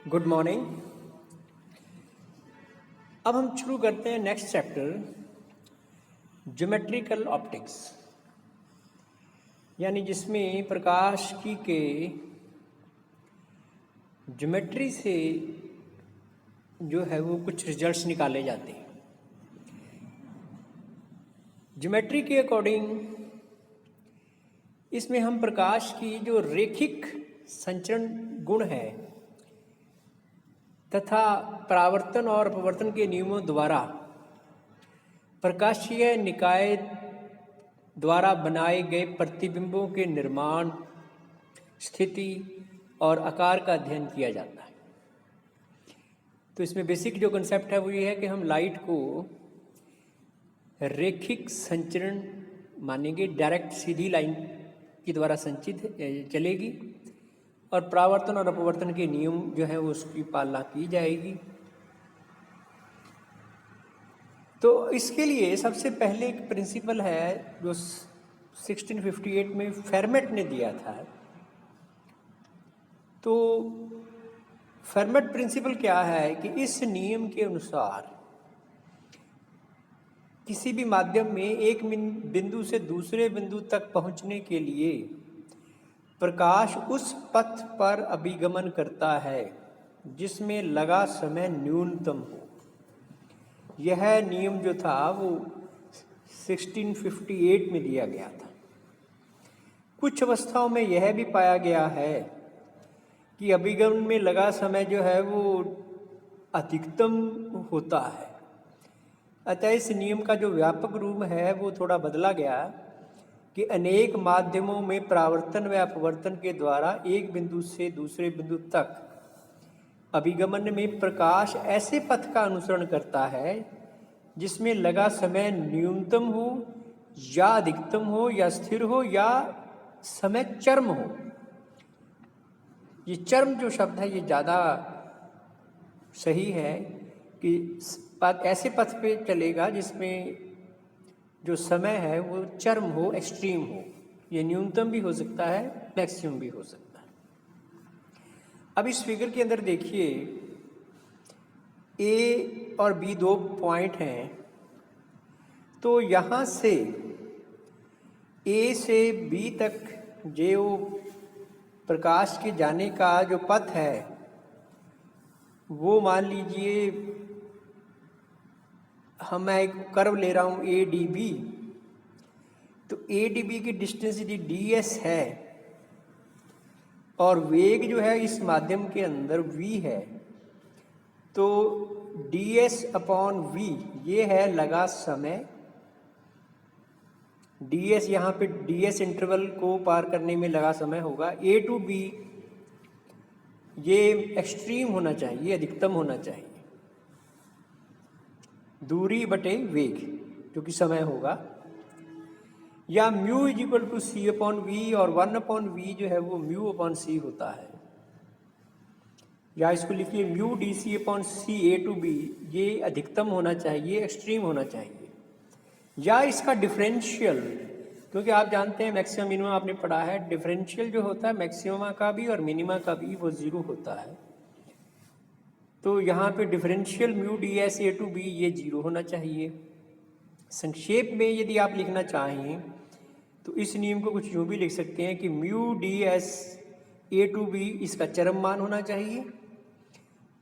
Good morning. अब हम शुरू करते हैं नेक्स्ट चैप्टर, ज्योमेट्रिकल ऑप्टिक्स, यानी जिसमें प्रकाश की के ज्योमेट्री से जो है वो कुछ रिजल्ट्स निकाले जाते हैं। ज्योमेट्री के अकॉर्डिंग इसमें हम प्रकाश की जो रेखिक संचरण गुण है तथा परावर्तन और अपवर्तन के नियमों द्वारा प्रकाशीय निकाय द्वारा बनाए गए प्रतिबिंबों के निर्माण, स्थिति और आकार का अध्ययन किया जाता है। तो इसमें बेसिक जो कंसेप्ट है वो ये है कि हम लाइट को रेखिक संचरण मानेंगे, डायरेक्ट सीधी लाइन के द्वारा संचित चलेगी और परावर्तन और अपवर्तन के नियम जो है वो उसकी पालना की जाएगी। तो इसके लिए सबसे पहले एक प्रिंसिपल है जो 1658 में फेरमेट ने दिया था। तो फेरमेट प्रिंसिपल क्या है कि इस नियम के अनुसार किसी भी माध्यम में एक बिंदु से दूसरे बिंदु तक पहुंचने के लिए प्रकाश उस पथ पर अभिगमन करता है जिसमें लगा समय न्यूनतम हो। यह नियम जो था वो 1658 में दिया गया था। कुछ अवस्थाओं में यह भी पाया गया है कि अभिगमन में लगा समय जो है वो अधिकतम होता है। अतः इस नियम का जो व्यापक रूप है वो थोड़ा बदला गया कि अनेक माध्यमों में परावर्तन व अपवर्तन के द्वारा एक बिंदु से दूसरे बिंदु तक अभिगमन में प्रकाश ऐसे पथ का अनुसरण करता है जिसमें लगा समय न्यूनतम हो या अधिकतम हो या स्थिर हो या समय चरम हो। ये चरम जो शब्द है ये ज़्यादा सही है कि ऐसे पथ पे चलेगा जिसमें जो समय है वो चरम हो, एक्सट्रीम हो। ये न्यूनतम भी हो सकता है, मैक्सिमम भी हो सकता है। अब इस फिगर के अंदर देखिए ए और बी दो पॉइंट हैं। तो यहाँ से ए से बी तक जो प्रकाश के जाने का जो पथ है वो मान लीजिए मैं एक कर्व ले रहा हूँ ए डी बी। तो ए डी बी की डिस्टेंस यदि डी एस है और वेग जो है इस माध्यम के अंदर वी है, तो डी एस अपॉन वी ये है लगा समय। डी एस यहाँ पे डी एस इंटरवल को पार करने में लगा समय होगा। ए टू बी ये एक्सट्रीम होना चाहिए, अधिकतम होना चाहिए, दूरी बटे वेग जो कि समय होगा। या mu is equal to C upon V और 1 अपॉन वी जो है वो म्यू अपॉन सी होता है। या इसको लिखिए mu D C upon C A to B ये अधिकतम होना चाहिए, एक्सट्रीम होना चाहिए। या इसका डिफरेंशियल, क्योंकि आप जानते हैं मैक्सिमम मिनिमम आपने पढ़ा है, डिफरेंशियल जो होता है मैक्सिमम का भी और मिनिमा का भी वो जीरो होता है। तो यहाँ पे differential mu D S A to B ये जीरो होना चाहिए। संक्षेप में यदि आप लिखना चाहें तो इस नियम को कुछ यूँ भी लिख सकते हैं कि mu D S A to B इसका चरम मान होना चाहिए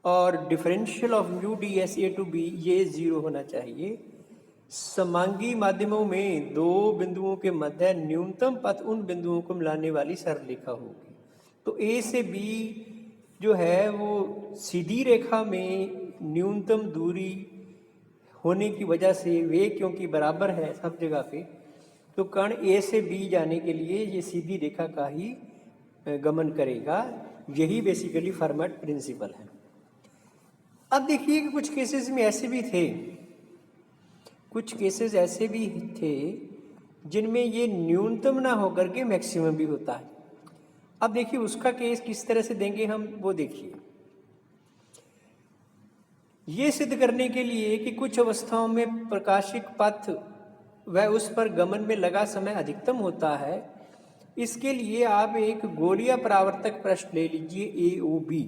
और differential of mu D S A to B ये जीरो होना चाहिए। समांगी माध्यमों में दो बिंदुओं के मध्य न्यूनतम पथ उन बिंदुओं को मिलाने वाली सरलरेखा होगी। तो ए से बी जो है वो सीधी रेखा में न्यूनतम दूरी होने की वजह से वे क्योंकि बराबर है सब जगह पे, तो कण ए से बी जाने के लिए ये सीधी रेखा का ही गमन करेगा। यही बेसिकली फेरमेट प्रिंसिपल है। अब देखिए कि कुछ केसेस में ऐसे भी थे, कुछ केसेस ऐसे भी थे जिनमें ये न्यूनतम ना होकर के मैक्सिमम भी होता है। अब देखिए उसका केस किस तरह से देंगे हम, वो देखिए। ये सिद्ध करने के लिए कि कुछ अवस्थाओं में प्रकाशिक पथ व उस पर गमन में लगा समय अधिकतम होता है, इसके लिए आप एक गोलीय परावर्तक पृष्ठ ले लीजिए ए ओ बी।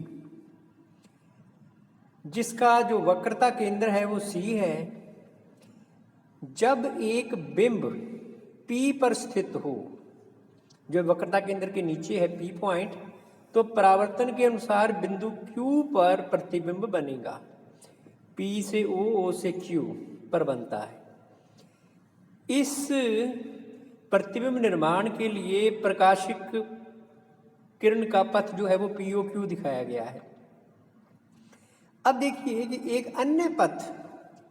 जिसका जो वक्रता केंद्र है वो C है, जब एक बिंब P पर स्थित हो, जो वक्रता केंद्र के नीचे है P पॉइंट, तो परावर्तन के अनुसार बिंदु Q पर प्रतिबिंब बनेगा। P से O, O से Q पर बनता है। इस प्रतिबिंब निर्माण के लिए प्रकाशिक किरण का पथ जो है वो POQ दिखाया गया है। अब देखिए कि एक अन्य पथ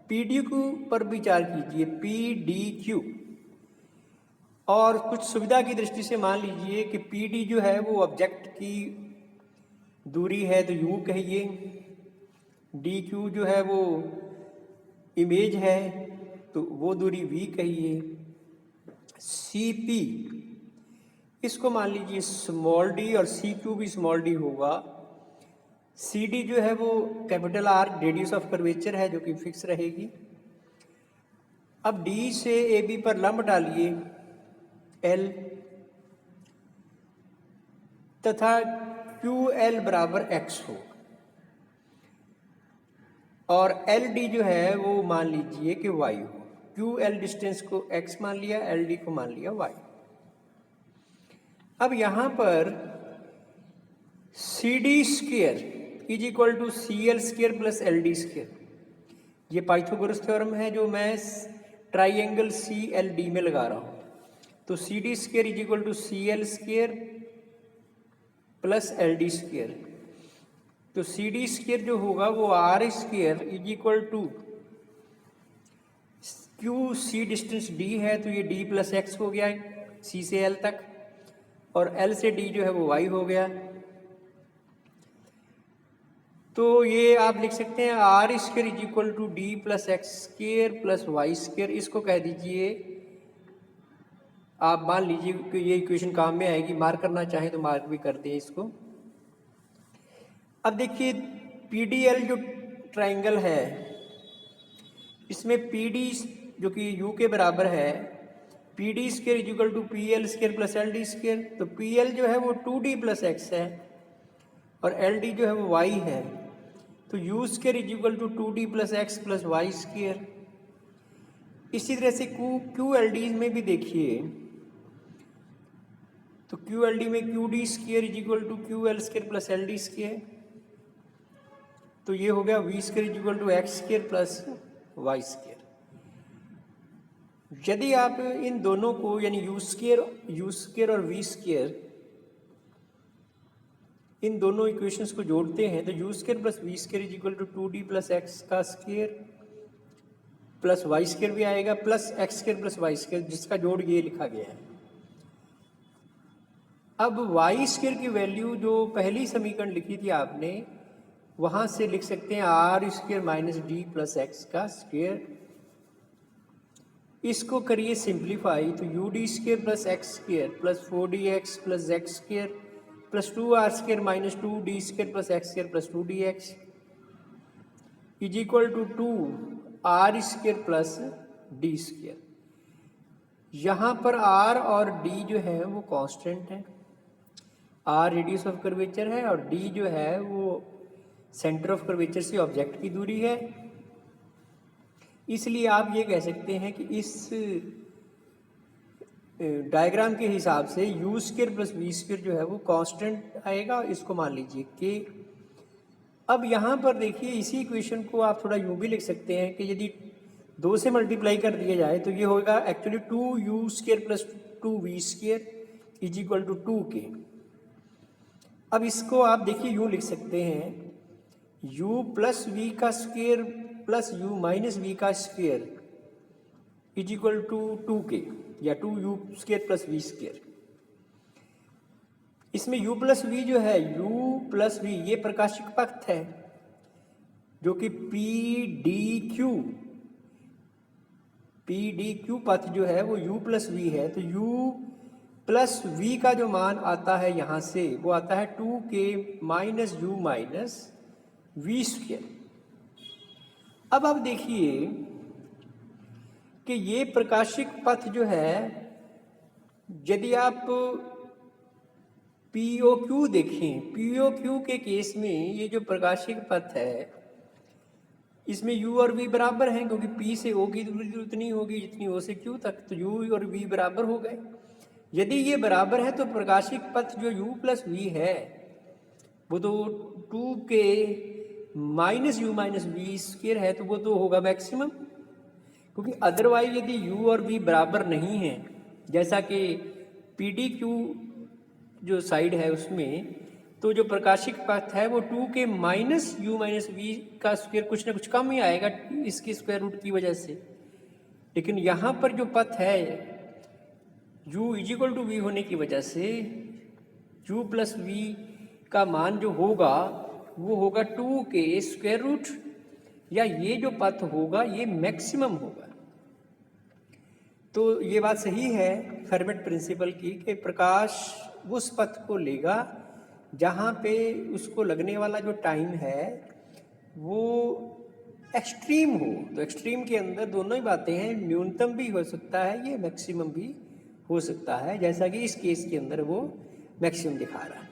PDQ पर विचार कीजिए, PDQ, और कुछ सुविधा की दृष्टि से मान लीजिए कि PD जो है वो ऑब्जेक्ट की दूरी है तो U कहिए, DQ जो है वो इमेज है तो वो दूरी V कहिए, CP इसको मान लीजिए स्मॉल d और CQ भी स्मॉल d होगा, CD जो है वो capital R radius of curvature है जो कि फिक्स रहेगी। अब D से AB पर लंब डालिए L तथा QL बराबर X हो, और LD जो है वो मान लीजिए कि Y हो। QL डिस्टेंस को X मान लिया, LD को मान लिया Y। अब यहाँ पर CD square is equal to CL square plus LD square, ये पाइथागोरस थ्योरम है जो मैं ट्राइंगल CLD में लगा रहा हूँ। तो CD square is equal to CL square plus LD square, तो CD स्क्वायर जो होगा वो R square is equal to QC distance D है तो ये D प्लस X हो गया C से L तक, और L से D जो है वो Y हो गया। तो ये आप लिख सकते हैं R square is equal to D plus X square plus Y square, इसको कह दीजिए, आप मान लीजिए कि ये इक्वेशन काम में आएगी, मार्क करना चाहें तो मार्क भी कर दें इसको। अब देखिए PDL जो ट्राइंगल है, इसमें PD जो कि U के बराबर है, PD square is equal to PL square plus LD square, तो PL जो है वो 2D प्लस X है और LD जो है वो Y है, तो U square is equal to 2D plus X plus Y square. इसी तरह से QLD में भी देखिए, तो QLD में QD square is equal to QL square plus LD square, तो ये हो गया V square is equal to X square plus Y square. यदि आप इन दोनों को यानी U स्क्वायर और V स्क्वायर, इन दोनों इक्वेशंस को जोड़ते हैं तो U square plus V square is equal to 2D plus X का स्क्वायर प्लस Y स्क्वायर भी आएगा plus X square plus Y square, जिसका जोड़ ये लिखा गया है। अब Y स्क्वायर की वैल्यू जो पहली समीकरण लिखी थी आपने, वहां से लिख सकते हैं R square minus D plus X का स्क्वायर, इसको करिए सिंप्लीफाई तो UD square plus X square plus 4DX plus X square plus 2R square minus 2D square plus X square plus 2DX is equal to 2R square plus D square. यहाँ पर R और D जो है वो constant है, R radius of curvature है और D जो है वो सेंटर ऑफ कर्वेचर से ऑब्जेक्ट की दूरी है। इसलिए आप ये कह सकते हैं कि इस डायग्राम के हिसाब से U square plus V square जो है वो कांस्टेंट आएगा, इसको मान लीजिए कि। अब यहाँ पर देखिए इसी इक्वेशन को आप थोड़ा यूँ भी लिख सकते हैं कि यदि 2 से मल्टीप्लाई कर दिया जाए तो ये होगा actually 2U square plus 2V square is equal to 2K। अब इसको आप देखिए यूँ लिख सकते हैं U प्लस V का square plus U minus V का square is equal to 2K या 2U square plus V square. इसमें U प्लस V जो है, U प्लस V ये प्रकाशिक पथ है जो कि PDQ पथ जो है वो U प्लस V है, तो U प्लस V का जो मान आता है यहाँ से वो आता है 2K minus U minus V square. अब आप देखिए कि ये प्रकाशिक पथ जो है, यदि आप POQ देखें, POQ के केस में ये जो प्रकाशिक पथ है इसमें u और v बराबर हैं, क्योंकि p से o की दूरी उतनी होगी जितनी o से q तक, तो u और v बराबर हो गए। यदि ये बराबर है तो प्रकाशिक पथ जो u प्लस v है वो तो 2k minus u minus V square है, तो वो तो होगा मैक्सिमम, क्योंकि अदरवाइज यदि u और v बराबर नहीं है, जैसा कि पी डी क्यू जो साइड है उसमें, तो जो प्रकाशिक पथ है वो 2k minus U minus V का स्क्वायर कुछ ना कुछ कम ही आएगा इसके स्क्वायर रूट की वजह से। लेकिन यहाँ पर जो पथ है u is equal to V होने की वजह से u प्लस वी का मान जो होगा वो होगा 2k स्क्वायर रूट, या ये जो पथ होगा ये मैक्सिमम होगा। तो ये बात सही है फर्मेट प्रिंसिपल की कि प्रकाश उस पथ को लेगा जहाँ पे उसको लगने वाला जो टाइम है वो एक्सट्रीम हो। तो एक्सट्रीम के अंदर दोनों ही बातें हैं, न्यूनतम भी हो सकता है, ये मैक्सिमम भी हो सकता है, जैसा कि इस केस के अंदर वो मैक्सिमम दिखा रहा है।